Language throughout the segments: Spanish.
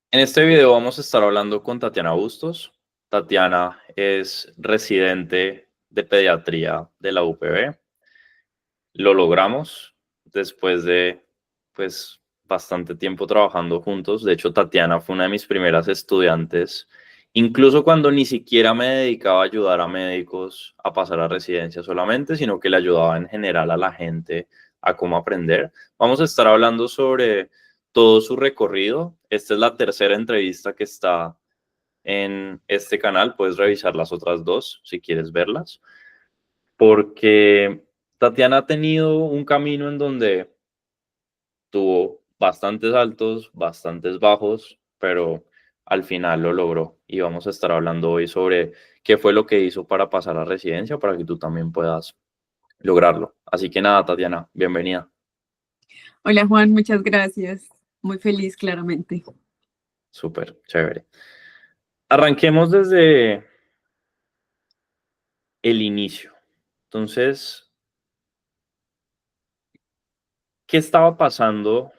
En este video vamos a estar hablando con Tatiana Bustos. Tatiana es residente de pediatría de la UPB. Lo logramos después de, pues, bastante tiempo trabajando juntos. De hecho, Tatiana fue una de mis primeras estudiantes, incluso cuando ni siquiera me dedicaba a ayudar a médicos a pasar a residencia solamente, sino que le ayudaba en general a la gente a cómo aprender. Vamos a estar hablando sobre todo su recorrido. Esta es la tercera entrevista que está en este canal. Puedes revisar las otras dos si quieres verlas, porque Tatiana ha tenido un camino en donde tuvo bastantes altos, bastantes bajos, pero al final lo logró. Y vamos a estar hablando hoy sobre qué fue lo que hizo para pasar a residencia, para que tú también puedas lograrlo. Así que nada, Tatiana, bienvenida. Hola Juan, muchas gracias. Muy feliz, claramente. Súper, chévere. Arranquemos desde el inicio. Entonces, ¿qué estaba pasando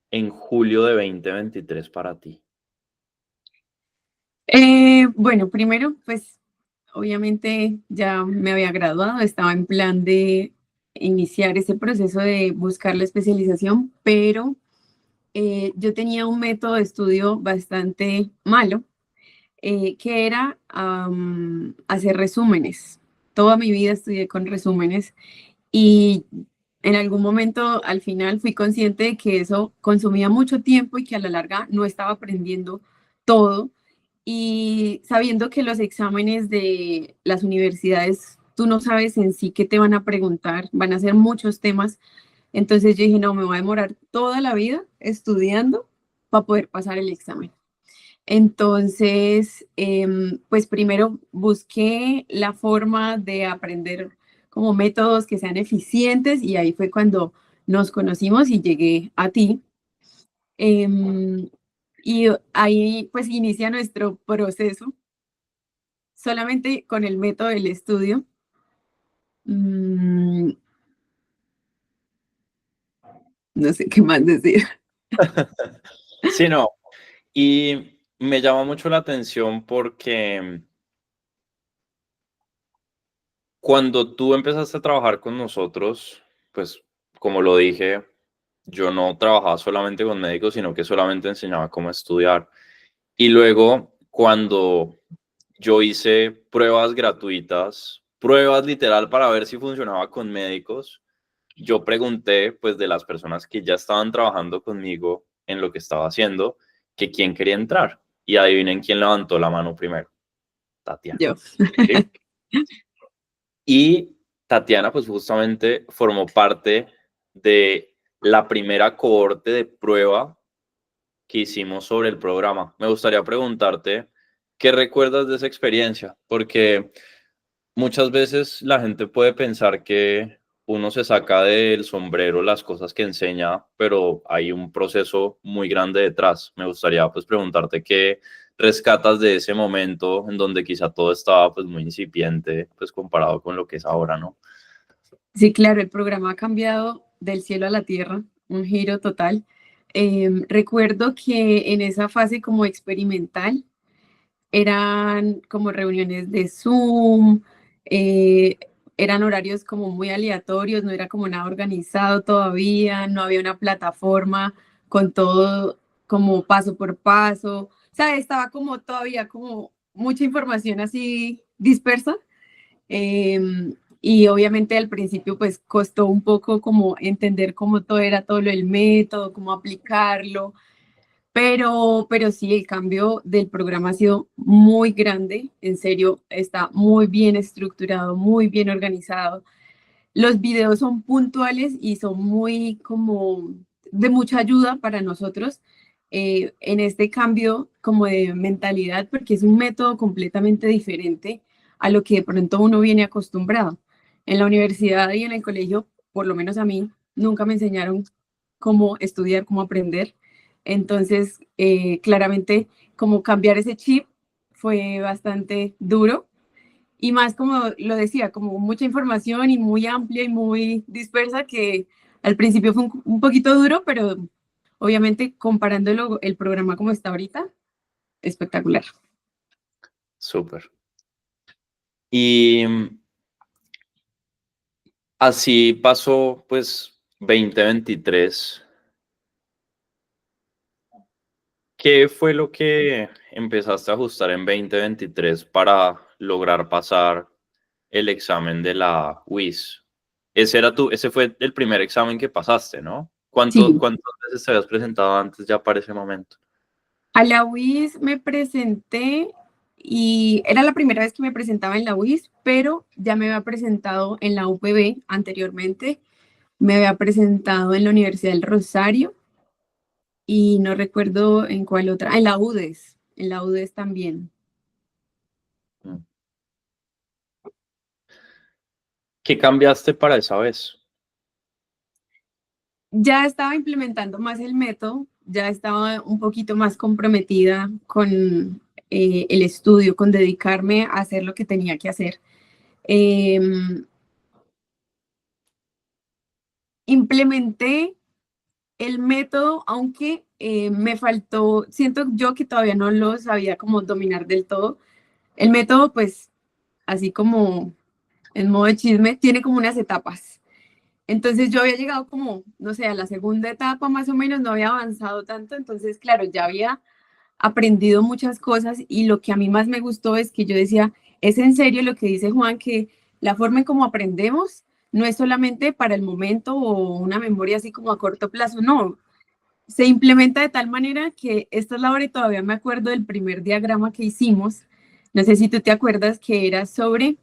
en julio de 2023 para ti? Bueno, primero, pues obviamente ya me había graduado, estaba en plan de iniciar ese proceso de buscar la especialización, pero yo tenía un método de estudio bastante malo, que era hacer resúmenes. Toda mi vida estudié con resúmenes y en algún momento al final fui consciente de que eso consumía mucho tiempo y que a la larga no estaba aprendiendo todo. Y sabiendo que los exámenes de las universidades, tú no sabes en sí qué te van a preguntar, van a ser muchos temas. Entonces yo dije, no, me voy a demorar toda la vida estudiando para poder pasar el examen. Entonces, pues primero busqué la forma de aprender como métodos que sean eficientes y ahí fue cuando nos conocimos y llegué a ti. Em, y ahí pues inicia nuestro proceso solamente con el método del estudio. Mm, no sé qué más decir. Sí, no. Y me llama mucho la atención porque cuando tú empezaste a trabajar con nosotros, pues como lo dije, yo no trabajaba solamente con médicos, sino que solamente enseñaba cómo estudiar. Y luego, cuando yo hice pruebas gratuitas, pruebas literal para ver si funcionaba con médicos, yo pregunté pues de las personas que ya estaban trabajando conmigo en lo que estaba haciendo, que quién quería entrar. Y adivinen quién levantó la mano primero. Tatiana. Yo. ¿Sí? Y Tatiana, pues justamente formó parte de la primera cohorte de prueba que hicimos sobre el programa. Me gustaría preguntarte, ¿qué recuerdas de esa experiencia? Porque muchas veces la gente puede pensar que uno se saca del sombrero las cosas que enseña, pero hay un proceso muy grande detrás. Me gustaría pues preguntarte qué rescatas de ese momento en donde quizá todo estaba pues muy incipiente, pues comparado con lo que es ahora, ¿no? Sí, claro, el programa ha cambiado del cielo a la tierra, un giro total. Recuerdo que en esa fase como experimental eran como reuniones de Zoom, eh, eran horarios como muy aleatorios, no era como nada organizado todavía, no había una plataforma con todo como paso por paso, o sea, estaba como todavía como mucha información así dispersa. Y obviamente al principio pues costó un poco como entender cómo todo era todo lo del método, cómo aplicarlo, pero sí, el cambio del programa ha sido muy grande, en serio, está muy bien estructurado, muy bien organizado. Los videos son puntuales y son muy como de mucha ayuda para nosotros en este cambio como de mentalidad, porque es un método completamente diferente a lo que de pronto uno viene acostumbrado. En la universidad y en el colegio, por lo menos a mí, nunca me enseñaron cómo estudiar, cómo aprender. Entonces, claramente, como cambiar ese chip fue bastante duro y más como lo decía, como mucha información y muy amplia y muy dispersa que al principio fue un poquito duro, pero obviamente comparándolo el programa como está ahorita, espectacular. Súper. Y así pasó, pues, 2023. ¿Qué fue lo que empezaste a ajustar en 2023 para lograr pasar el examen de la WIS? Ese fue el primer examen que pasaste, ¿no? Sí, ¿Cuántas veces te habías presentado antes ya para ese momento? a la UIS me presenté y era la primera vez que me presentaba en la UIS, pero ya me había presentado en la UPB anteriormente, me había presentado en la Universidad del Rosario y no recuerdo en cuál otra, en la UDES también. Mm. ¿Qué cambiaste para esa vez? Ya estaba implementando más el método, ya estaba un poquito más comprometida con el estudio, con dedicarme a hacer lo que tenía que hacer. Em, Implementé el método, aunque me faltó, siento yo que todavía no lo sabía como dominar del todo. El método, pues, así como en modo de chisme, tiene como unas etapas. Entonces yo había llegado como, no sé, a la segunda etapa más o menos, no había avanzado tanto, entonces, claro, ya había aprendido muchas cosas y lo que a mí más me gustó es que yo decía, es en serio lo que dice Juan, que la forma en cómo aprendemos no es solamente para el momento o una memoria así como a corto plazo, no, se implementa de tal manera que esta es la hora y todavía me acuerdo del primer diagrama que hicimos, no sé si tú te acuerdas que era sobre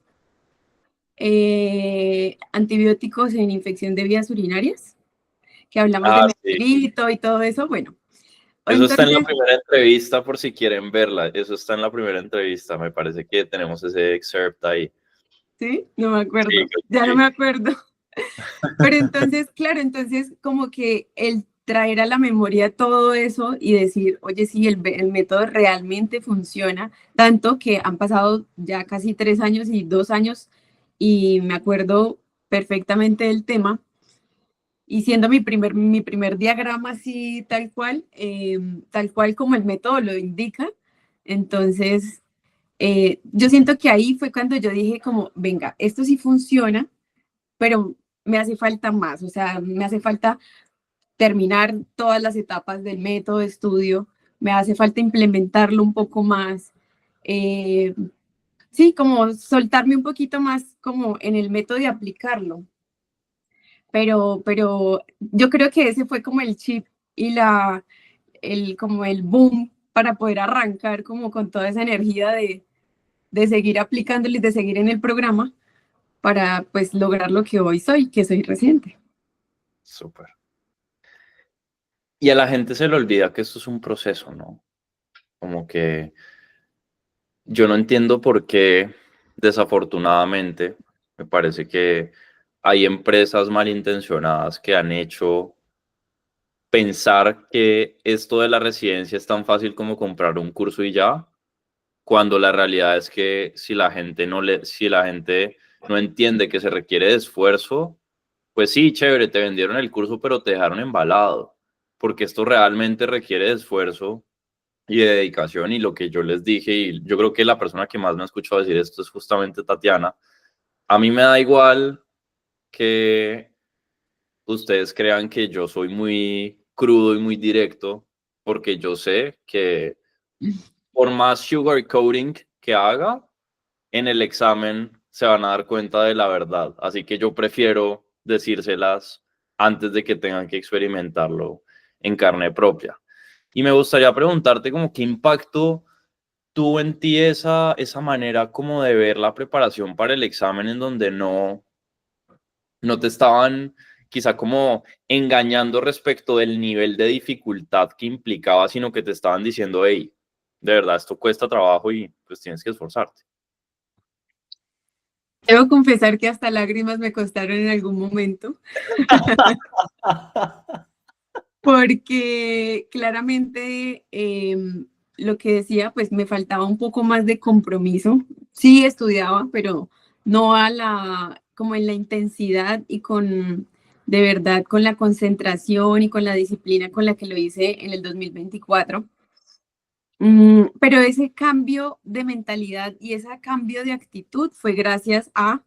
antibióticos en infección de vías urinarias, que hablamos de Ah, sí. metrito y todo eso, bueno, Eso está en la entonces, primera entrevista por si quieren verla. Eso está en la primera entrevista. Me parece que tenemos ese excerpt ahí. sí, no me Sí, acuerdo, creo ya no que me sí. acuerdo. Pero entonces, claro, entonces como que el traer a la memoria todo eso y decir, oye, sí, el método realmente funciona, tanto que han pasado ya casi 3 años y 2 años y me acuerdo perfectamente del tema. Y siendo mi primer diagrama así tal cual como el método lo indica, entonces yo siento que ahí fue cuando yo dije como, venga, esto sí funciona, pero me hace falta más, o sea, me hace falta terminar todas las etapas del método de estudio, me hace falta implementarlo un poco más, eh, sí, como soltarme un poquito más como en el método de aplicarlo, pero yo creo que ese fue como el chip y como el boom para poder arrancar como con toda esa energía de seguir aplicándolo y de seguir en el programa para pues lograr lo que hoy soy, que soy reciente. Súper. Y a la gente se le olvida que esto es un proceso, ¿no? Como que yo no entiendo por qué, desafortunadamente, me parece que hay empresas malintencionadas que han hecho pensar que esto de la residencia es tan fácil como comprar un curso y ya, cuando la realidad es que si la gente no entiende que se requiere de esfuerzo, pues sí, chévere, te vendieron el curso, pero te dejaron embalado, porque esto realmente requiere de esfuerzo y de dedicación, y lo que yo les dije, y yo creo que la persona que más me ha escuchado decir esto es justamente Tatiana. A mí me da igual que ustedes crean que yo soy muy crudo y muy directo, porque yo sé que por más sugarcoating que haga, en el examen se van a dar cuenta de la verdad. Así que yo prefiero decírselas antes de que tengan que experimentarlo en carne propia. Y me gustaría preguntarte como qué impacto tuvo en ti esa manera como de ver la preparación para el examen en donde no te estaban quizá como engañando respecto del nivel de dificultad que implicaba, sino que te estaban diciendo, hey, de verdad, esto cuesta trabajo y pues tienes que esforzarte. Debo confesar que hasta lágrimas me costaron en algún momento, porque claramente lo que decía, pues me faltaba un poco más de compromiso. Sí estudiaba, pero no como en la intensidad y de verdad con la concentración y con la disciplina con la que lo hice en el 2024. Pero ese cambio de mentalidad y ese cambio de actitud fue gracias a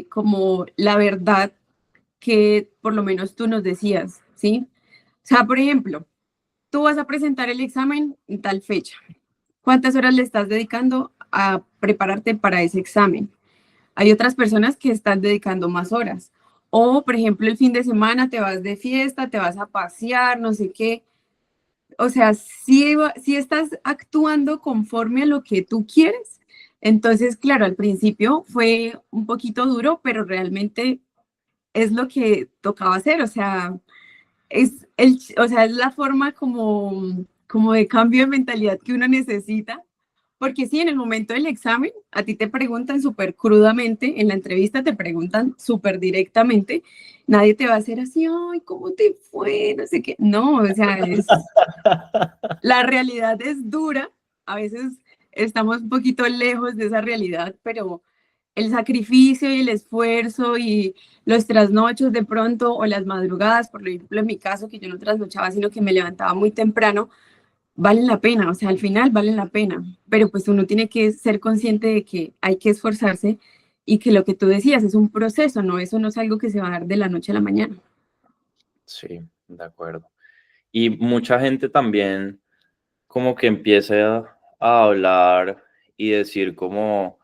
como la verdad que por lo menos tú nos decías, ¿sí? O sea, por ejemplo, tú vas a presentar el examen en tal fecha. ¿Cuántas horas le estás dedicando a prepararte para ese examen? Hay otras personas que están dedicando más horas. O, por ejemplo, el fin de semana te vas de fiesta, te vas a pasear, no sé qué. O sea, si estás actuando conforme a lo que tú quieres. Entonces, claro, al principio fue un poquito duro, pero realmente es lo que tocaba hacer. O sea, o sea, es la forma como de cambio de mentalidad que uno necesita. Porque sí, en el momento del examen, a ti te preguntan súper crudamente, en la entrevista te preguntan súper directamente, nadie te va a hacer así, ay, ¿cómo te fue? No sé qué. No, o sea, la realidad es dura, a veces estamos un poquito lejos de esa realidad, pero el sacrificio y el esfuerzo y los trasnochos de pronto o las madrugadas, por ejemplo en mi caso, que yo no trasnochaba, sino que me levantaba muy temprano, valen la pena, o sea, al final valen la pena, pero pues uno tiene que ser consciente de que hay que esforzarse y que lo que tú decías es un proceso, ¿no? Eso no es algo que se va a dar de la noche a la mañana. Sí, de acuerdo. Y mucha gente también como que empieza a hablar y decir como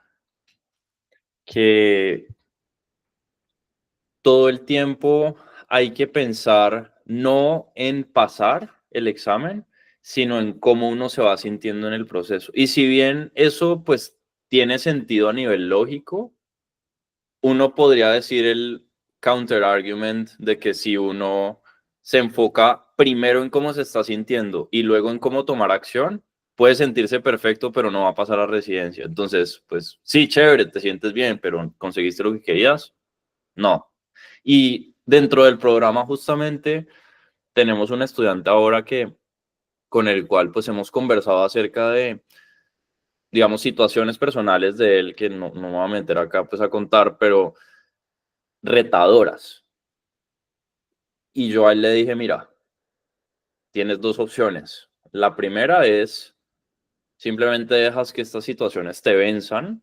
que todo el tiempo hay que pensar no en pasar el examen, sino en cómo uno se va sintiendo en el proceso. Y si bien eso pues tiene sentido a nivel lógico, uno podría decir el counter argument de que si uno se enfoca primero en cómo se está sintiendo y luego en cómo tomar acción, puede sentirse perfecto, pero no va a pasar a residencia. Entonces, pues sí, chévere, te sientes bien, pero ¿conseguiste lo que querías? No. Y dentro del programa justamente tenemos un estudiante ahora que con el cual pues hemos conversado acerca de, digamos, situaciones personales de él que no me voy a meter acá pues a contar, pero retadoras. Y yo a él le dije, mira, tienes dos opciones. La primera es simplemente dejas que estas situaciones te venzan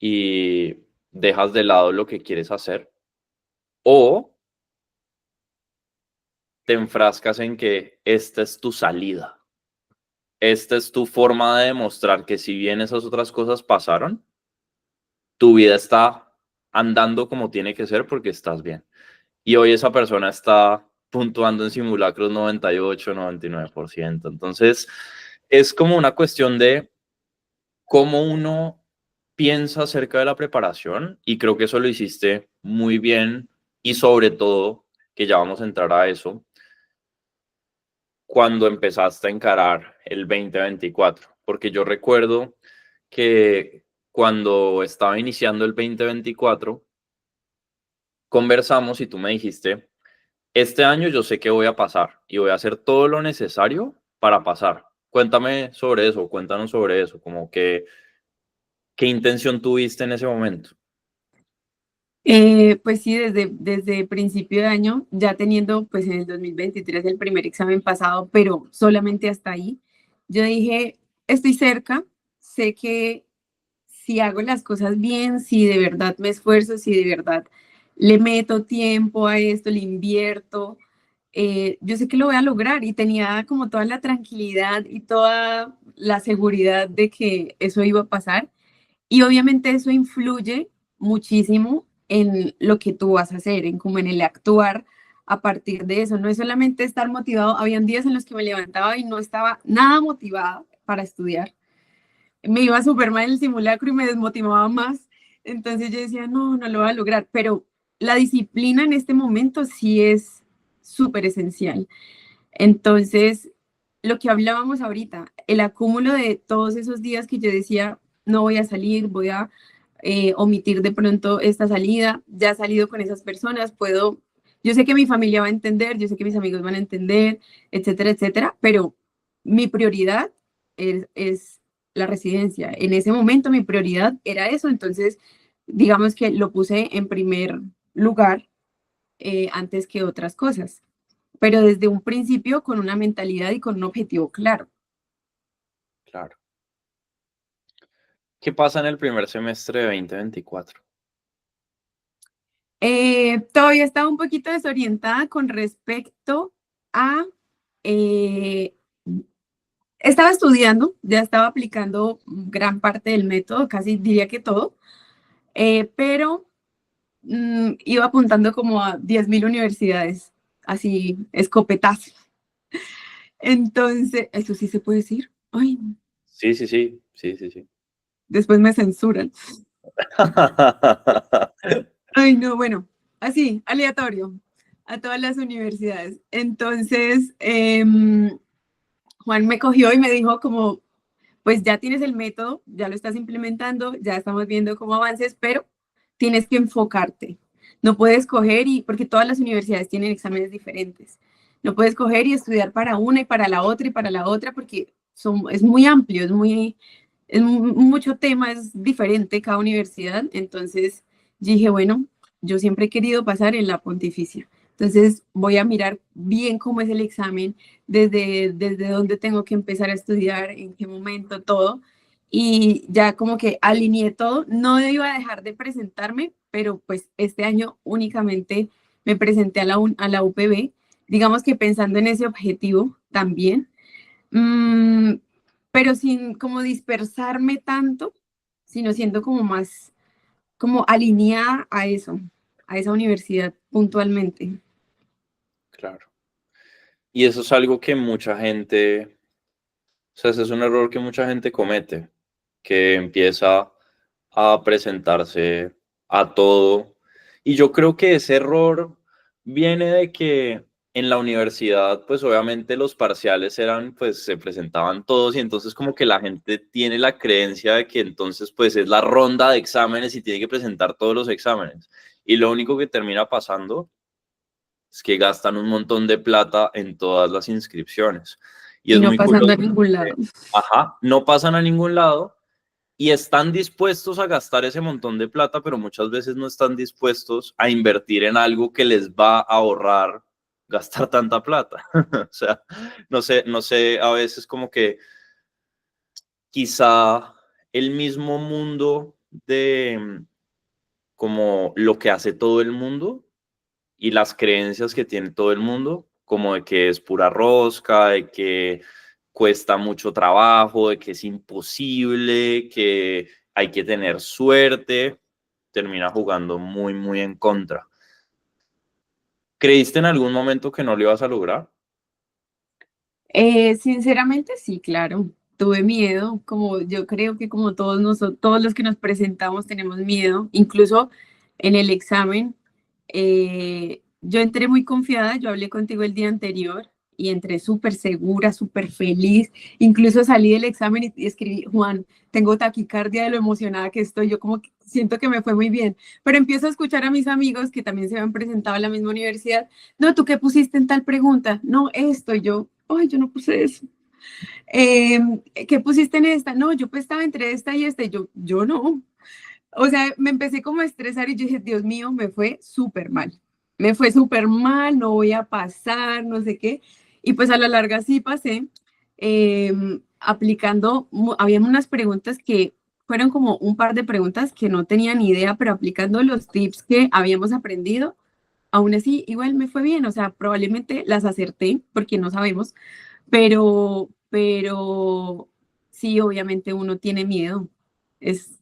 y dejas de lado lo que quieres hacer. O te enfrascas en que esta es tu salida. Esta es tu forma de demostrar que si bien esas otras cosas pasaron, tu vida está andando como tiene que ser porque estás bien. Y hoy esa persona está puntuando en simulacros 98, 99%. Entonces, es como una cuestión de cómo uno piensa acerca de la preparación y creo que eso lo hiciste muy bien y sobre todo, que ya vamos a entrar a eso, cuando empezaste a encarar el 2024, porque yo recuerdo que cuando estaba iniciando el 2024, conversamos y tú me dijiste, este año yo sé que voy a pasar y voy a hacer todo lo necesario para pasar. Cuéntame sobre eso, cuéntanos sobre eso, como que, ¿qué intención tuviste en ese momento? Pues sí, desde principio de año, ya teniendo pues en el 2023 el primer examen pasado, pero solamente hasta ahí, yo dije, estoy cerca, sé que si hago las cosas bien, si de verdad me esfuerzo, si de verdad le meto tiempo a esto, le invierto, yo sé que lo voy a lograr y tenía como toda la tranquilidad y toda la seguridad de que eso iba a pasar. Y obviamente eso influye muchísimo en lo que tú vas a hacer, en como en el actuar a partir de eso. No es solamente estar motivado. Habían días en los que me levantaba y no estaba nada motivada para estudiar. Me iba súper mal en el simulacro y me desmotivaba más. Entonces yo decía, no, no lo voy a lograr. Pero la disciplina en este momento sí es súper esencial. Entonces, lo que hablábamos ahorita, el acúmulo de todos esos días que yo decía, no voy a salir, voy a omitir de pronto esta salida, ya he salido con esas personas, puedo, yo sé que mi familia va a entender, yo sé que mis amigos van a entender, etcétera, etcétera, pero mi prioridad es la residencia. En ese momento mi prioridad era eso, entonces digamos que lo puse en primer lugar antes que otras cosas, pero desde un principio con una mentalidad y con un objetivo claro. Claro. ¿Qué pasa en el primer semestre de 2024? Todavía estaba un poquito desorientada con respecto a... eh, estaba estudiando, ya estaba aplicando gran parte del método, casi diría que todo, pero iba apuntando como a 10.000 universidades, así, escopetazo. Entonces, eso sí se puede decir. Ay, Sí, sí, sí, sí, sí, sí. después me censuran. Ay, no, bueno, así, aleatorio, a todas las universidades. Entonces, Juan me cogió y me dijo como, pues ya tienes el método, ya lo estás implementando, ya estamos viendo cómo avances, pero tienes que enfocarte. No puedes coger y, porque todas las universidades tienen exámenes diferentes, no puedes coger y estudiar para una y para la otra y para la otra porque es muy amplio, mucho tema, es diferente cada universidad. Entonces dije, bueno, yo siempre he querido pasar en la pontificia. Entonces voy a mirar bien cómo es el examen, desde dónde tengo que empezar a estudiar, en qué momento, todo. Y ya como que alineé todo. No iba a dejar de presentarme, pero pues este año únicamente me presenté a a la UPB, digamos que pensando en ese objetivo también. Mm, pero sin como dispersarme tanto, sino siendo como más, como alineada a eso, a esa universidad puntualmente. Claro. Y eso es algo que mucha gente, o sea, ese es un error que mucha gente comete, que empieza a presentarse a todo. Y yo creo que ese error viene de que en la universidad, pues obviamente los parciales eran, pues se presentaban todos y entonces como que la gente tiene la creencia de que entonces pues es la ronda de exámenes y tiene que presentar todos los exámenes. Y lo único que termina pasando es que gastan un montón de plata en todas las inscripciones. Y Y es no muy pasando a curioso ningún lado. porque, ajá, no pasan a ningún lado y están dispuestos a gastar ese montón de plata, pero muchas veces no están dispuestos a invertir en algo que les va a ahorrar gastar tanta plata. O sea, no sé, a veces como que quizá el mismo mundo de como lo que hace todo el mundo y las creencias que tiene todo el mundo, como de que es pura rosca, de que cuesta mucho trabajo, de que es imposible, que hay que tener suerte, termina jugando muy, muy en contra. ¿Creíste en algún momento que no lo ibas a lograr? Sinceramente, sí, claro. Tuve miedo, como yo creo que como todos nosotros, todos los que nos presentamos tenemos miedo, incluso en el examen. Yo entré muy confiada, yo hablé contigo el día anterior y entré súper segura, súper feliz. Incluso salí del examen y escribí, Juan, tengo taquicardia de lo emocionada que estoy, yo como que siento que me fue muy bien, pero empiezo a escuchar a mis amigos que también se habían presentado a la misma universidad. No, ¿tú qué pusiste en tal pregunta? No, esto, y yo, ay, yo no puse eso. ¿Qué pusiste en esta? No, yo pues estaba entre esta y esta, y yo no. O sea, me empecé como a estresar y yo dije, Dios mío, me fue súper mal. Me fue súper mal, no voy a pasar, no sé qué. Y pues a la larga sí pasé, aplicando, había unas preguntas que fueron como un par de preguntas que no tenía ni idea, pero aplicando los tips que habíamos aprendido, aún así igual me fue bien. O sea, probablemente las acerté porque no sabemos, pero sí, obviamente uno tiene miedo. Es,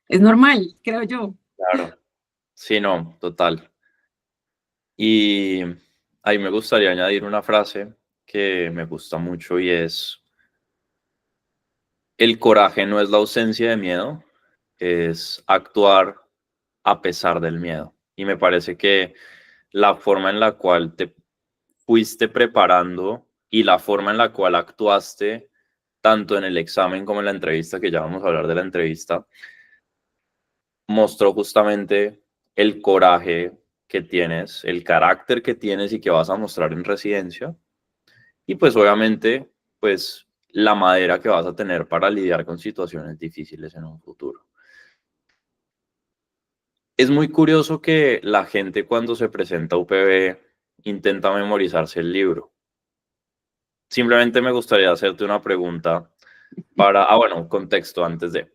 es normal, creo yo. Claro. Sí, no, total. Y ahí me gustaría añadir una frase que me gusta mucho y es, el coraje no es la ausencia de miedo, es actuar a pesar del miedo. Y me parece que la forma en la cual te fuiste preparando y la forma en la cual actuaste, tanto en el examen como en la entrevista, que ya vamos a hablar de la entrevista, mostró justamente el coraje que tienes, el carácter que tienes y que vas a mostrar en residencia. Y pues obviamente, pues la madera que vas a tener para lidiar con situaciones difíciles en un futuro. Es muy curioso que la gente cuando se presenta a UPB intenta memorizarse el libro. Simplemente me gustaría hacerte una pregunta para, bueno, contexto antes de.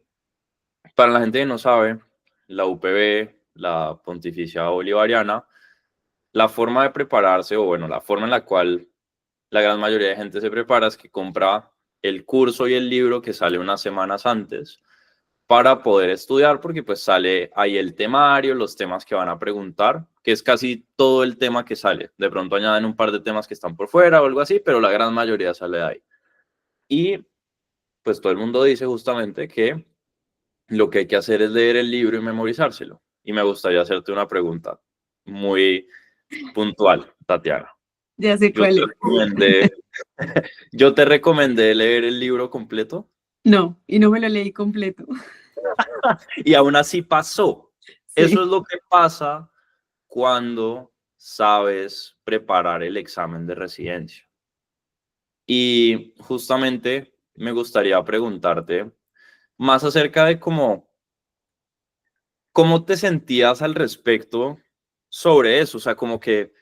Para la gente que no sabe, la UPB, la Pontificia Bolivariana, la forma de prepararse, o bueno, la forma en la cual la gran mayoría de gente se prepara es que compra el curso y el libro que sale unas semanas antes para poder estudiar, porque pues sale ahí el temario, los temas que van a preguntar, que es casi todo el tema que sale. De pronto añaden un par de temas que están por fuera o algo así, pero la gran mayoría sale de ahí. Y pues todo el mundo dice justamente que lo que hay que hacer es leer el libro y memorizárselo. Y me gustaría hacerte una pregunta muy puntual, Tatiana. Ya sé Yo cuál te es. recomendé, yo te recomendé leer el libro completo No, y no me lo leí completo. y aún así pasó. Eso Sí. es lo que pasa cuando sabes preparar el examen de residencia. Y justamente me gustaría preguntarte más acerca de cómo te sentías al respecto sobre eso. O sea, como que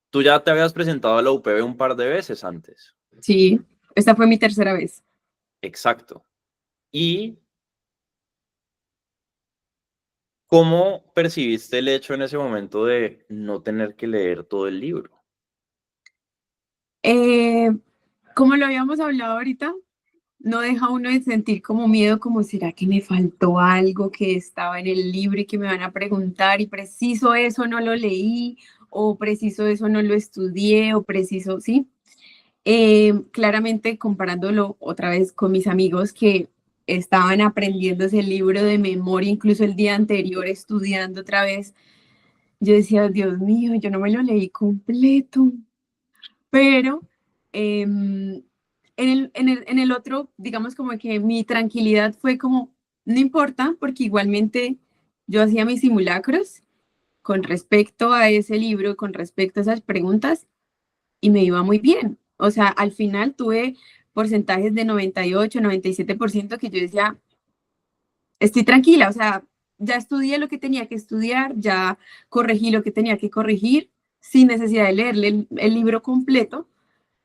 tú ya te habías presentado a la UPB un par de veces antes. Sí, esta fue mi tercera vez. Exacto. ¿Y cómo percibiste el hecho en ese momento de no tener que leer todo el libro? Eh, Como lo habíamos hablado ahorita, no deja uno de sentir como miedo, como será que me faltó algo que estaba en el libro y que me van a preguntar y preciso eso no lo leí o preciso eso no lo estudié o preciso, ¿sí? Claramente comparándolo otra vez con mis amigos que estaban aprendiéndose el libro de memoria, incluso el día anterior estudiando otra vez, yo decía, Dios mío, yo no me lo leí completo, pero en el otro, digamos como que mi tranquilidad fue como, no importa, porque igualmente yo hacía mis simulacros con respecto a ese libro, con respecto a esas preguntas, y me iba muy bien. O sea, al final tuve porcentajes de 98, 97% que yo decía, estoy tranquila, o sea, ya estudié lo que tenía que estudiar, ya corregí lo que tenía que corregir, sin necesidad de leerle el libro completo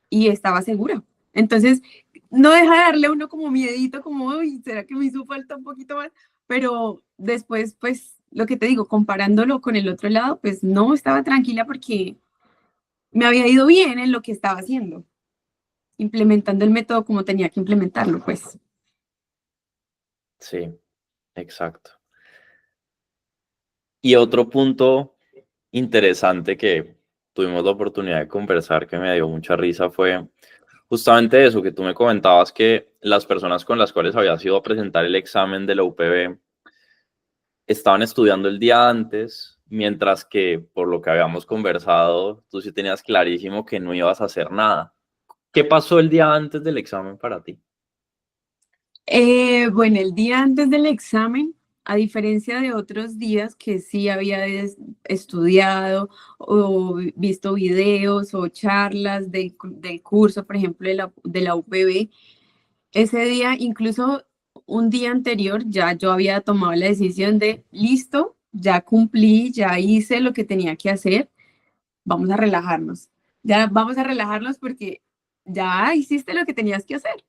y estaba segura. Entonces, no deja de darle a uno como miedito, como, uy, ¿será que me hizo falta un poquito más? Pero después, pues, lo que te digo, comparándolo con el otro lado, pues no estaba tranquila porque me había ido bien en lo que estaba haciendo, implementando el método como tenía que implementarlo, pues. Sí, exacto. Y otro punto interesante que tuvimos la oportunidad de conversar que me dio mucha risa fue justamente eso que tú me comentabas, que las personas con las cuales habías ido a presentar el examen de la UPB estaban estudiando el día antes, mientras que por lo que habíamos conversado, tú sí tenías clarísimo que no ibas a hacer nada. ¿Qué pasó el día antes del examen para ti? Bueno, el día antes del examen, a diferencia de otros días que sí había estudiado o visto videos o charlas del curso, por ejemplo, de la UPB, ese día, incluso un día anterior, ya yo había tomado la decisión de, listo, ya cumplí, ya hice lo que tenía que hacer, vamos a relajarnos. Ya vamos a relajarnos porque ya hiciste lo que tenías que hacer.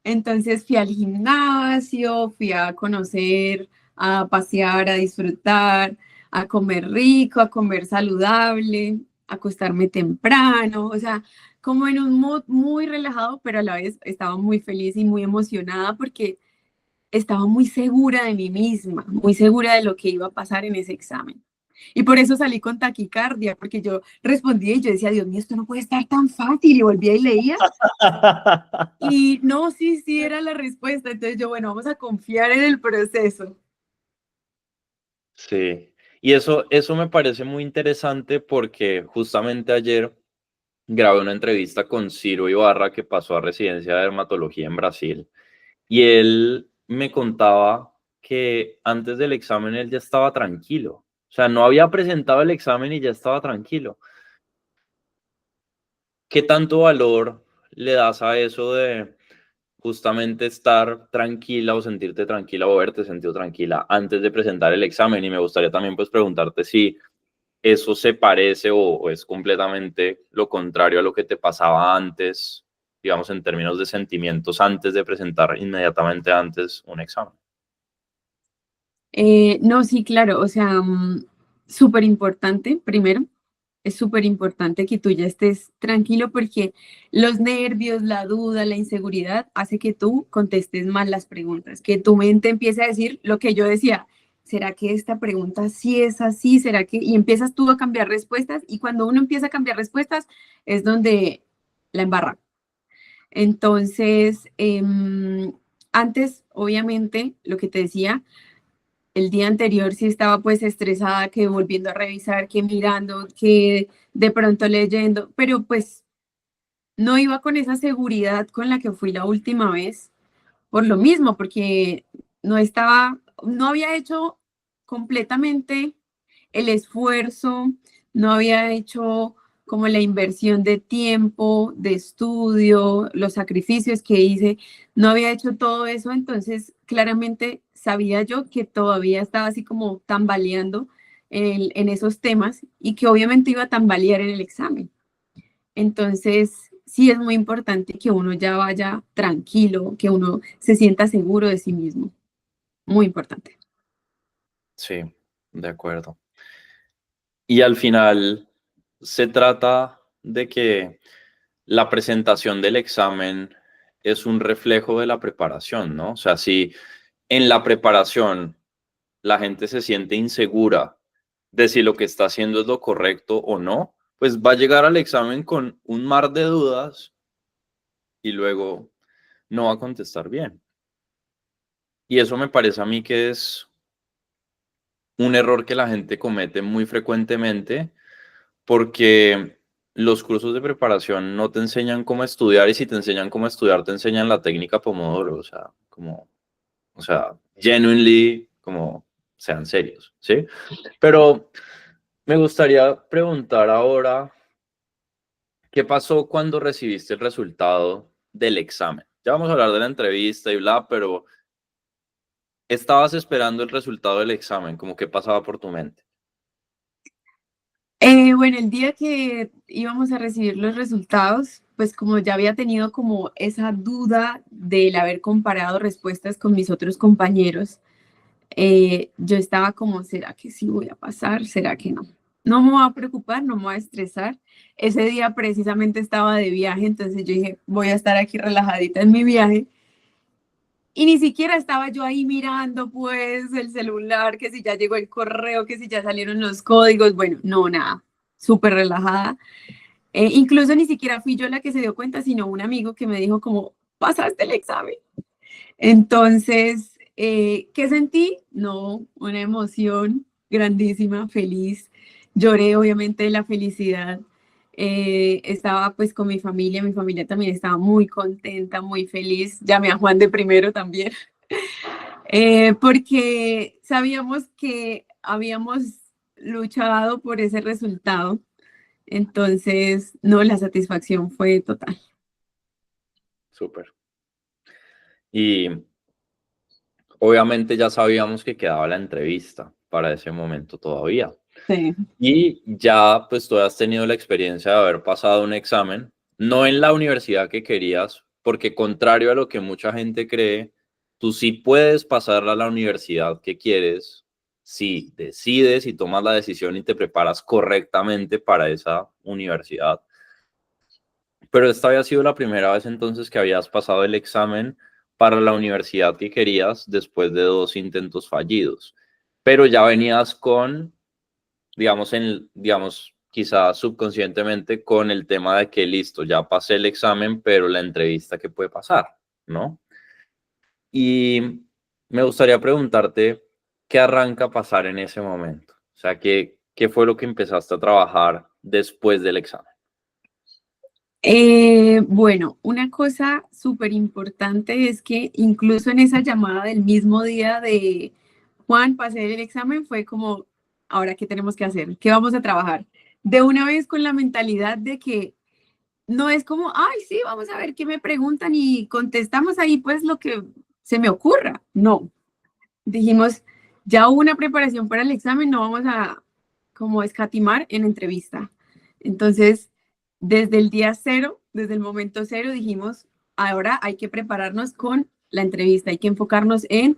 Entonces fui al gimnasio, fui a conocer, a pasear, a disfrutar, a comer rico, a comer saludable, a acostarme temprano, o sea, como en un mood muy relajado, pero a la vez estaba muy feliz y muy emocionada porque estaba muy segura de mí misma, muy segura de lo que iba a pasar en ese examen. Y por eso salí con taquicardia, porque yo respondía y yo decía, Dios mío, esto no puede estar tan fácil. Y volvía y leía y no, sí, sí era la respuesta. Entonces yo, bueno, vamos a confiar en el proceso. Sí, y eso me parece muy interesante porque justamente ayer grabé una entrevista con Ciro Ibarra que pasó a residencia de dermatología en Brasil y él me contaba que antes del examen él ya estaba tranquilo, o sea, no había presentado el examen y ya estaba tranquilo. ¿Qué tanto valor le das a eso de justamente estar tranquila o sentirte tranquila o haberte sentido tranquila antes de presentar el examen. Y me gustaría también pues preguntarte si eso se parece o es completamente lo contrario a lo que te pasaba antes, digamos, en términos de sentimientos antes de presentar inmediatamente antes un examen. No, sí, claro, o sea, súper importante, primero, es súper importante que tú ya estés tranquilo porque los nervios, la duda, la inseguridad hace que tú contestes mal las preguntas, que tu mente empiece a decir lo que yo decía, ¿será que esta pregunta sí es así? ¿Será que? Y empiezas tú a cambiar respuestas y cuando uno empieza a cambiar respuestas es donde la embarra. Entonces, antes, obviamente, lo que te decía, el día anterior sí estaba pues estresada, que volviendo a revisar, que mirando, que de pronto leyendo, pero pues no iba con esa seguridad con la que fui la última vez, por lo mismo, porque no estaba, no había hecho completamente el esfuerzo, no había hecho como la inversión de tiempo, de estudio, los sacrificios que hice, no había hecho todo eso, entonces claramente sabía yo que todavía estaba así como tambaleando en esos temas y que obviamente iba a tambalear en el examen. Entonces, sí es muy importante que uno ya vaya tranquilo, que uno se sienta seguro de sí mismo. Muy importante. Sí, de acuerdo. Y al final se trata de que la presentación del examen es un reflejo de la preparación, ¿no? O sea, si en la preparación la gente se siente insegura de si lo que está haciendo es lo correcto o no, pues va a llegar al examen con un mar de dudas y luego no va a contestar bien. Y eso me parece a mí que es un error que la gente comete muy frecuentemente porque los cursos de preparación no te enseñan cómo estudiar y si te enseñan cómo estudiar te enseñan la técnica Pomodoro, o sea, como, o sea, genuinely, como sean serios, ¿sí? Pero me gustaría preguntar ahora, ¿qué pasó cuando recibiste el resultado del examen? Ya vamos a hablar de la entrevista y bla, pero estabas esperando el resultado del examen, como qué pasaba por tu mente. Bueno, el día que íbamos a recibir los resultados, pues como ya había tenido como esa duda del haber comparado respuestas con mis otros compañeros, yo estaba como, ¿será que sí voy a pasar? ¿Será que no? No me voy a preocupar, no me voy a estresar. Ese día precisamente estaba de viaje, entonces yo dije, voy a estar aquí relajadita en mi viaje. Y ni siquiera estaba yo ahí mirando pues el celular, que si ya llegó el correo, que si ya salieron los códigos, bueno, no, nada, súper relajada. Incluso ni siquiera fui yo la que se dio cuenta, sino un amigo que me dijo como, pasaste el examen. Entonces, ¿qué sentí? No, una emoción grandísima, feliz. Lloré obviamente de la felicidad. Estaba pues con mi familia también estaba muy contenta, muy feliz. Llamé a Juan de primero también, porque sabíamos que habíamos luchado por ese resultado. Entonces, no, la satisfacción fue total. Súper. Y obviamente ya sabíamos que quedaba la entrevista para ese momento todavía. Sí. Y ya pues tú has tenido la experiencia de haber pasado un examen, no en la universidad que querías, porque contrario a lo que mucha gente cree, tú sí puedes pasar a la universidad que quieres si decides y tomas la decisión y te preparas correctamente para esa universidad. Pero esta había sido la primera vez entonces que habías pasado el examen para la universidad que querías después de 2 intentos fallidos. Pero ya venías con, digamos, digamos, quizás subconscientemente con el tema de que listo, ya pasé el examen, pero la entrevista que puede pasar, ¿no? Y me gustaría preguntarte, ¿qué arranca a pasar en ese momento? O sea, ¿qué fue lo que empezaste a trabajar después del examen? Bueno, una cosa súper importante es que incluso en esa llamada del mismo día de Juan, pasé el examen, fue como, ahora, ¿qué tenemos que hacer? ¿Qué vamos a trabajar? De una vez con la mentalidad de que no es como, ay, sí, vamos a ver qué me preguntan y contestamos ahí pues lo que se me ocurra. No, dijimos, ya hubo una preparación para el examen, no vamos a como escatimar en entrevista. Entonces, desde el día cero, desde el momento cero, dijimos, ahora hay que prepararnos con la entrevista, hay que enfocarnos en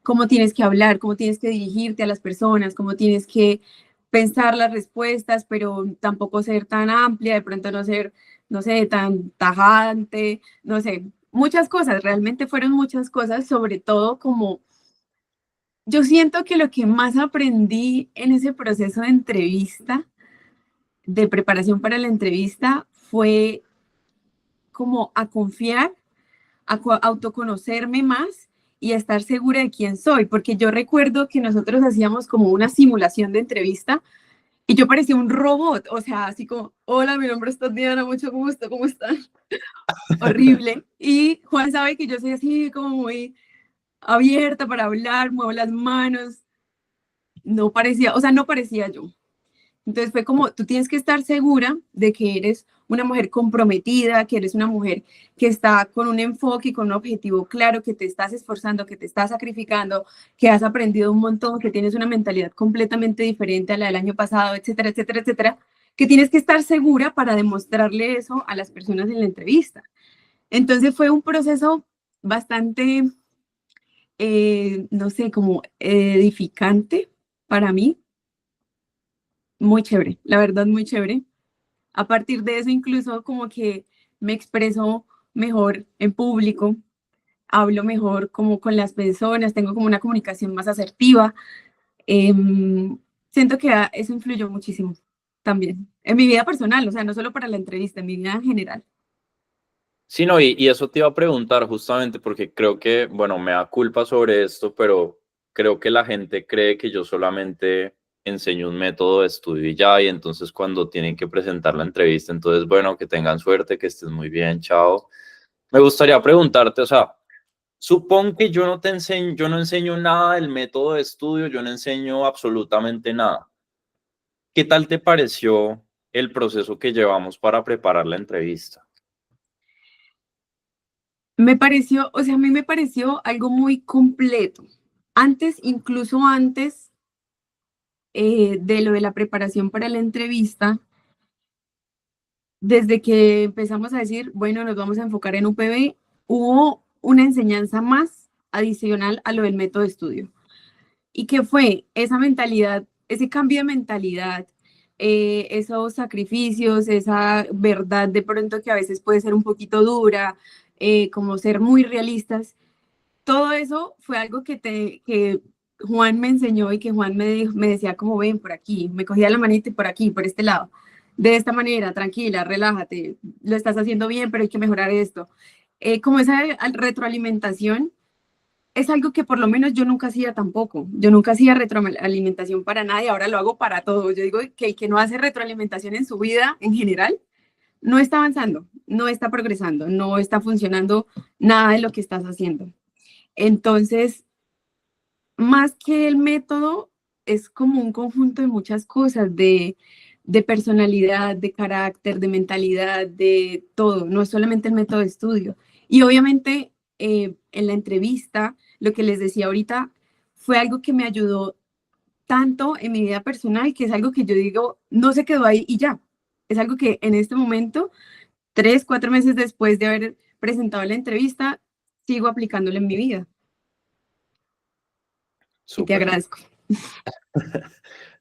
cómo tienes que hablar, cómo tienes que dirigirte a las personas, cómo tienes que pensar las respuestas, pero tampoco ser tan amplia, de pronto no ser, no sé, tan tajante, no sé, muchas cosas, realmente fueron muchas cosas, sobre todo como yo siento que lo que más aprendí en ese proceso de entrevista, de preparación para la entrevista, fue como a confiar, a autoconocerme más y a estar segura de quién soy, porque yo recuerdo que nosotros hacíamos como una simulación de entrevista y yo parecía un robot, o sea, así como, hola, mi nombre es Tatiana, mucho gusto, ¿cómo están? Horrible. Y Juan sabe que yo soy así como muy abierta para hablar, muevo las manos, no parecía, o sea, no parecía yo. Entonces fue como, tú tienes que estar segura de que eres una mujer comprometida, que eres una mujer que está con un enfoque y con un objetivo claro, que te estás esforzando, que te estás sacrificando, que has aprendido un montón, que tienes una mentalidad completamente diferente a la del año pasado, etcétera, etcétera, etcétera, que tienes que estar segura para demostrarle eso a las personas en la entrevista. Entonces fue un proceso bastante, no sé, como edificante para mí, muy chévere, la verdad, muy chévere. A partir de eso, incluso como que me expreso mejor en público, hablo mejor como con las personas, tengo como una comunicación más asertiva. Siento que eso influyó muchísimo también en mi vida personal, o sea, no solo para la entrevista, en mi vida en general. Sí, no, y eso te iba a preguntar justamente porque creo que, bueno, me da culpa sobre esto, pero creo que la gente cree que yo solamente enseño un método de estudio y ya, y entonces cuando tienen que presentar la entrevista, entonces, bueno, que tengan suerte, que estés muy bien, chao. Me gustaría preguntarte, o sea, supón que yo no te enseño, yo no enseño nada del método de estudio, yo no enseño absolutamente nada. ¿Qué tal te pareció el proceso que llevamos para preparar la entrevista? Me pareció, o sea, a mí me pareció algo muy completo. Antes, incluso antes de lo de la preparación para la entrevista, desde que empezamos a decir, bueno, nos vamos a enfocar en UPB, hubo una enseñanza más adicional a lo del método de estudio. ¿Y qué fue? Esa mentalidad, ese cambio de mentalidad, esos sacrificios, esa verdad de pronto que a veces puede ser un poquito dura, como ser muy realistas. Todo eso fue algo que Juan me enseñó y que Juan me decía como ven por aquí, me cogía la manita y por aquí, por este lado, de esta manera, tranquila, relájate, lo estás haciendo bien, pero hay que mejorar esto. Como esa retroalimentación es algo que por lo menos yo nunca hacía tampoco. Yo nunca hacía retroalimentación para nadie, ahora lo hago para todo. Yo digo que el que no hace retroalimentación en su vida en general no está avanzando, no está progresando, no está funcionando nada de lo que estás haciendo. Entonces, más que el método, es como un conjunto de muchas cosas, de personalidad, de carácter, de mentalidad, de todo, no es solamente el método de estudio. Y obviamente en la entrevista, lo que les decía ahorita, fue algo que me ayudó tanto en mi vida personal, que es algo que yo digo, no se quedó ahí y ya. Es algo que en este momento, 3, 4 meses después de haber presentado la entrevista, sigo aplicándolo en mi vida y te Súper. agradezco.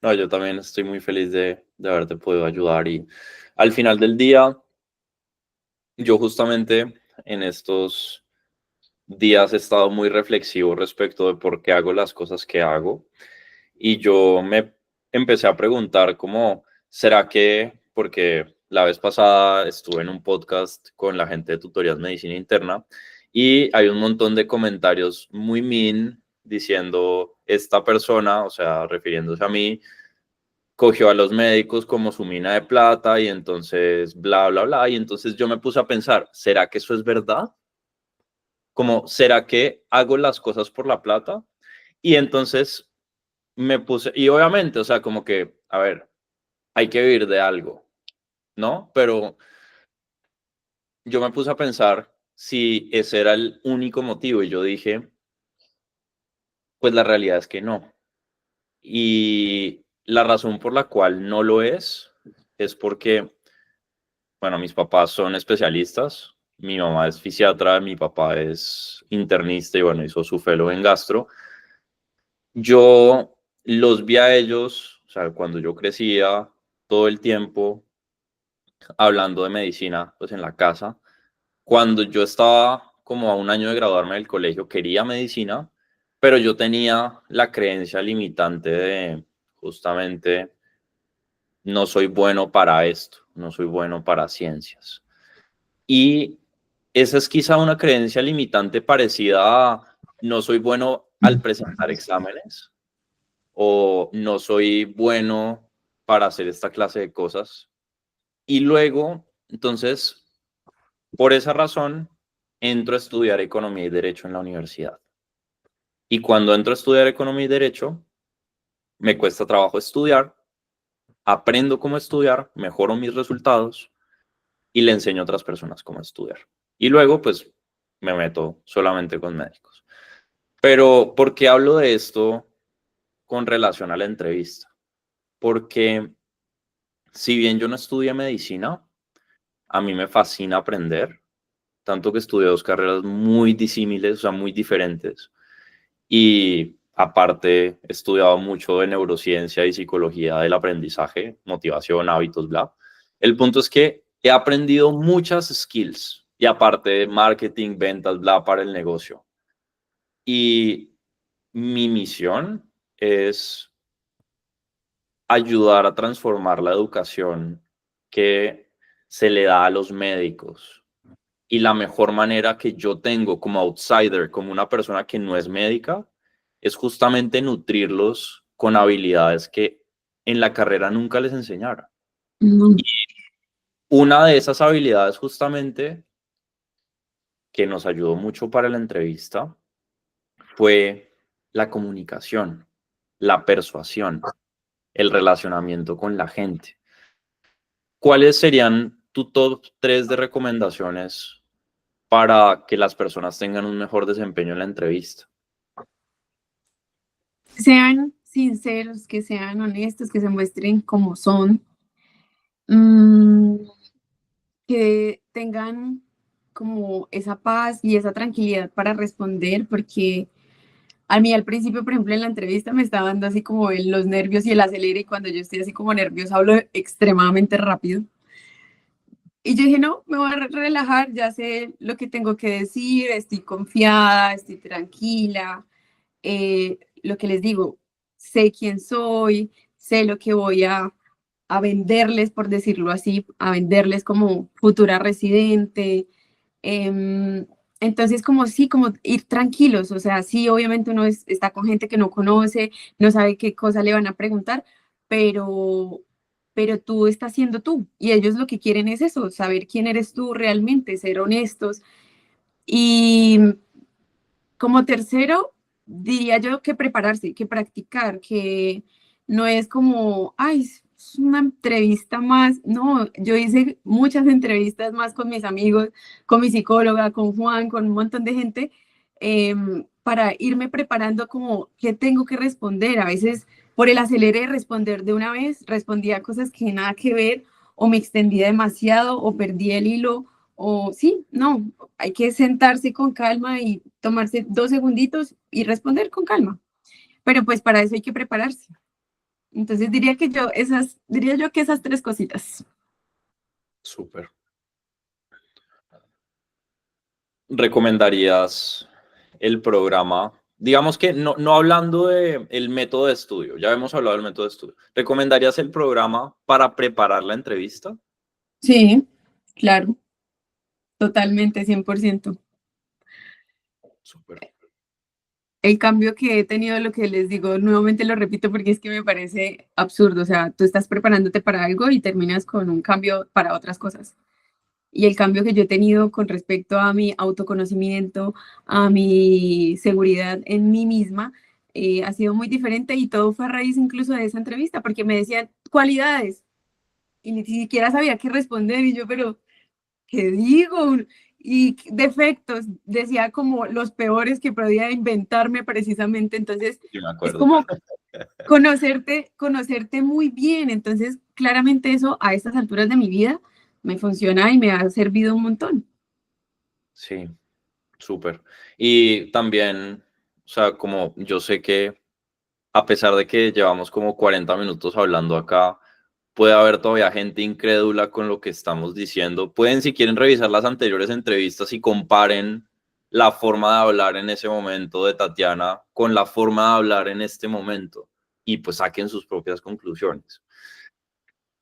No, yo también estoy muy feliz de haberte podido ayudar y al final del día, yo justamente en estos días he estado muy reflexivo respecto de por qué hago las cosas que hago y yo me empecé a preguntar cómo, ¿será que, porque la vez pasada estuve en un podcast con la gente de Tutorías Medicina Interna y hay un montón de comentarios muy mean diciendo esta persona, o sea, refiriéndose a mí, cogió a los médicos como su mina de plata y entonces bla, bla, bla. Y entonces yo me puse a pensar, ¿será que eso es verdad? Como, ¿será que hago las cosas por la plata? Y entonces me puse, y obviamente, o sea, como que, a ver, hay que vivir de algo. ¿no? Pero yo me puse a pensar si ese era el único motivo y yo dije, pues la realidad es que no. Y la razón por la cual no lo es porque, bueno, mis papás son especialistas, mi mamá es fisiatra, mi papá es internista y bueno, hizo su fellow en gastro. Yo los vi a ellos, o sea, cuando yo crecía, todo el tiempo hablando de medicina, pues en la casa. Cuando yo estaba como a un año de graduarme del colegio, quería medicina, pero yo tenía la creencia limitante de justamente no soy bueno para esto, no soy bueno para ciencias. Y esa es quizá una creencia limitante parecida a no soy bueno al presentar exámenes o no soy bueno para hacer esta clase de cosas. Y luego, entonces, por esa razón, entro a estudiar economía y derecho en la universidad. Y cuando entro a estudiar economía y derecho, me cuesta trabajo estudiar, aprendo cómo estudiar, mejoro mis resultados y le enseño a otras personas cómo estudiar. Y luego, pues, me meto solamente con médicos. Pero, ¿por qué hablo de esto con relación a la entrevista? Porque si bien yo no estudié medicina, a mí me fascina aprender, tanto que estudié dos carreras muy disímiles, o sea, muy diferentes. Y aparte, he estudiado mucho de neurociencia y psicología del aprendizaje, motivación, hábitos, bla. El punto es que he aprendido muchas skills y aparte de marketing, ventas, bla, para el negocio. Y mi misión es ayudar a transformar la educación que se le da a los médicos. Y la mejor manera que yo tengo como outsider, como una persona que no es médica, es justamente nutrirlos con habilidades que en la carrera nunca les enseñaron. No. Y una de esas habilidades justamente que nos ayudó mucho para la entrevista fue la comunicación, la persuasión, el relacionamiento con la gente. ¿Cuáles serían tu top 3 de recomendaciones para que las personas tengan un mejor desempeño en la entrevista? Sean sinceros, que sean honestos, que se muestren como son, mm, que tengan como esa paz y esa tranquilidad para responder, porque a mí al principio, por ejemplo, en la entrevista me estaba dando así como los nervios y el acelere, y cuando yo estoy así como nerviosa hablo extremadamente rápido. Y yo dije, no, me voy a relajar, ya sé lo que tengo que decir, estoy confiada, estoy tranquila, lo que les digo, sé quién soy, sé lo que voy a venderles, por decirlo así, a venderles como futura residente. Em, entonces, como sí, como ir tranquilos, o sea, sí, obviamente uno está con gente que no conoce, no sabe qué cosa le van a preguntar, pero, pero tú estás siendo tú y ellos lo que quieren es eso, saber quién eres tú realmente, ser honestos. Y como tercero, diría yo que prepararse, que practicar, que no es como, ay, es una entrevista más. No, yo hice muchas entrevistas más con mis amigos, con mi psicóloga, con Juan, con un montón de gente, para irme preparando como qué tengo que responder. A veces por el acelere de responder de una vez, respondía cosas que nada que ver, o me extendía demasiado, o perdí el hilo, o sí, no, hay que sentarse con calma y tomarse 2 segunditos y responder con calma. Pero pues para eso hay que prepararse. Entonces diría yo que esas 3 cositas. Súper. ¿Recomendarías el programa? Digamos que no hablando del método de estudio, ya hemos hablado del método de estudio. ¿Recomendarías el programa para preparar la entrevista? Sí, claro, totalmente, 100%. Súper. El cambio que he tenido, lo que les digo, nuevamente lo repito porque es que me parece absurdo. O sea, tú estás preparándote para algo y terminas con un cambio para otras cosas. Y el cambio que yo he tenido con respecto a mi autoconocimiento, a mi seguridad en mí misma, ha sido muy diferente, y todo fue a raíz incluso de esa entrevista, porque me decían cualidades. y ni siquiera sabía qué responder y yo, pero ¿qué digo? Y defectos, decía como los peores que podía inventarme precisamente, entonces Sí, me es acuerdo. como conocerte muy bien, entonces claramente eso a estas alturas de mi vida me funciona y me ha servido un montón. Sí, súper. Y también, o sea, como yo sé que a pesar de que llevamos como 40 minutos hablando acá, puede haber todavía gente incrédula con lo que estamos diciendo. Pueden, si quieren, revisar las anteriores entrevistas y comparen la forma de hablar en ese momento de Tatiana con la forma de hablar en este momento y pues saquen sus propias conclusiones.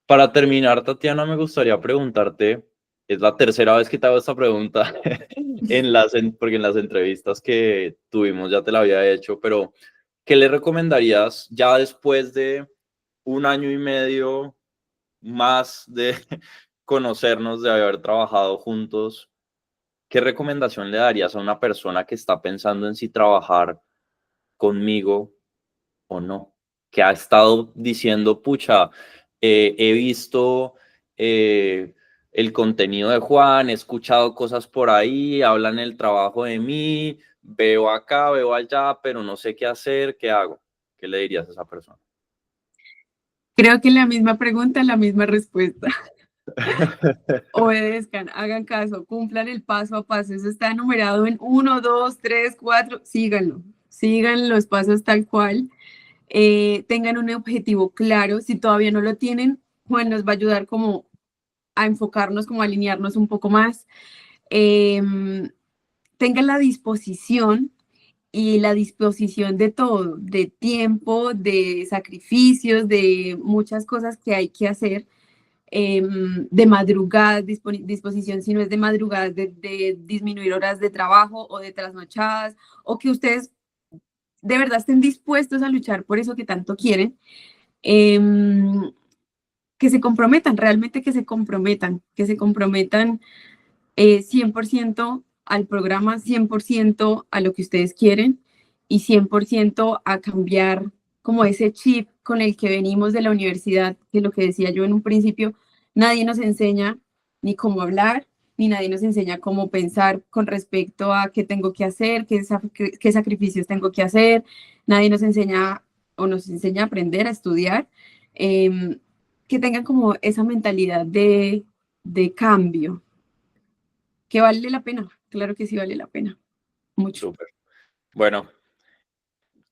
Para terminar, Tatiana, me gustaría preguntarte, es la tercera vez que te hago esta pregunta porque en las entrevistas que tuvimos ya te la había hecho, pero ¿qué le recomendarías ya después de un año y medio más de conocernos, de haber trabajado juntos? ¿Qué recomendación le darías a una persona que está pensando en si trabajar conmigo o no? Que ha estado diciendo, pucha, he visto eh, el contenido de Juan, he escuchado cosas por ahí, hablan el trabajo de mí, veo acá, veo allá, pero no sé qué hacer, ¿qué hago? ¿Qué le dirías a esa persona? Creo que la misma pregunta, la misma respuesta. Obedezcan, hagan caso, cumplan el paso a paso. Eso está enumerado en uno, 2, 3, 4. Síganlo. Sigan los pasos tal cual. Tengan un objetivo claro. Si todavía no lo tienen, Juan nos va a ayudar como a enfocarnos, como a alinearnos un poco más. Eh, Tengan la disposición y la disposición de todo, de tiempo, de sacrificios, de muchas cosas que hay que hacer, de madrugada, disposición si no es de madrugada, de disminuir horas de trabajo o de trasnochadas, o que ustedes de verdad estén dispuestos a luchar por eso que tanto quieren, eh, que se comprometan, realmente que se comprometan 100% al programa, 100% a lo que ustedes quieren y 100% a cambiar como ese chip con el que venimos de la universidad, que lo que decía yo en un principio, nadie nos enseña ni cómo hablar, ni nadie nos enseña cómo pensar con respecto a qué tengo que hacer, qué sacrificios tengo que hacer, nadie nos enseña o nos enseña a aprender, a estudiar, eh, que tengan como esa mentalidad de cambio, que vale la pena, claro que sí vale la pena, mucho. Súper. Bueno,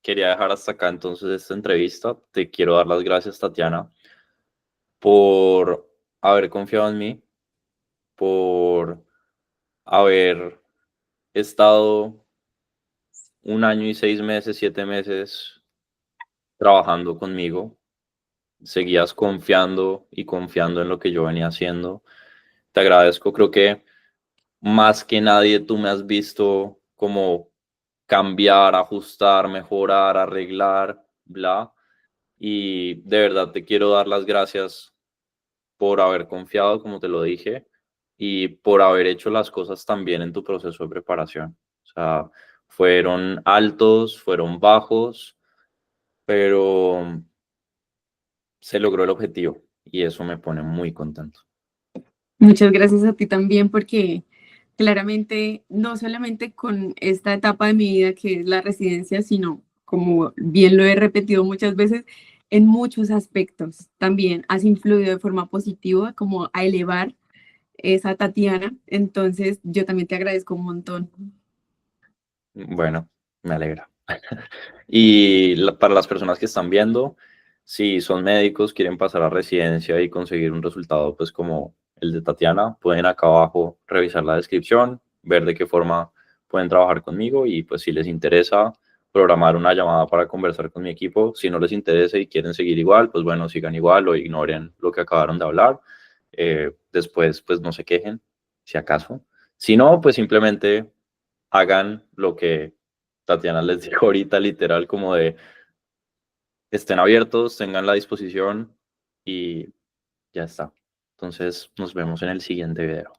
quería dejar hasta acá entonces esta entrevista. Te quiero dar las gracias, Tatiana, por haber confiado en mí, por haber estado un año y 6 meses, 7 meses trabajando conmigo. Seguías confiando y confiando en lo que yo venía haciendo. Te agradezco, creo que más que nadie tú me has visto como cambiar, ajustar, mejorar, arreglar, bla. Y de verdad te quiero dar las gracias por haber confiado, como te lo dije, y por haber hecho las cosas también en tu proceso de preparación. O sea, fueron altos, fueron bajos, pero se logró el objetivo y eso me pone muy contento. Muchas gracias a ti también porque claramente no solamente con esta etapa de mi vida que es la residencia, sino como bien lo he repetido muchas veces, en muchos aspectos también has influido de forma positiva como a elevar esa Tatiana. Entonces yo también te agradezco un montón. Bueno, me alegra. Y para las personas que están viendo, si son médicos, quieren pasar a residencia y conseguir un resultado pues como el de Tatiana, pueden acá abajo revisar la descripción, ver de qué forma pueden trabajar conmigo y pues si les interesa programar una llamada para conversar con mi equipo. Si no les interesa y quieren seguir igual, pues bueno, sigan igual o ignoren lo que acabaron de hablar. Después pues no se quejen, si acaso. Si no, pues simplemente hagan lo que Tatiana les dijo ahorita, literal, como de estén abiertos, tengan la disposición y ya está. Entonces nos vemos en el siguiente video.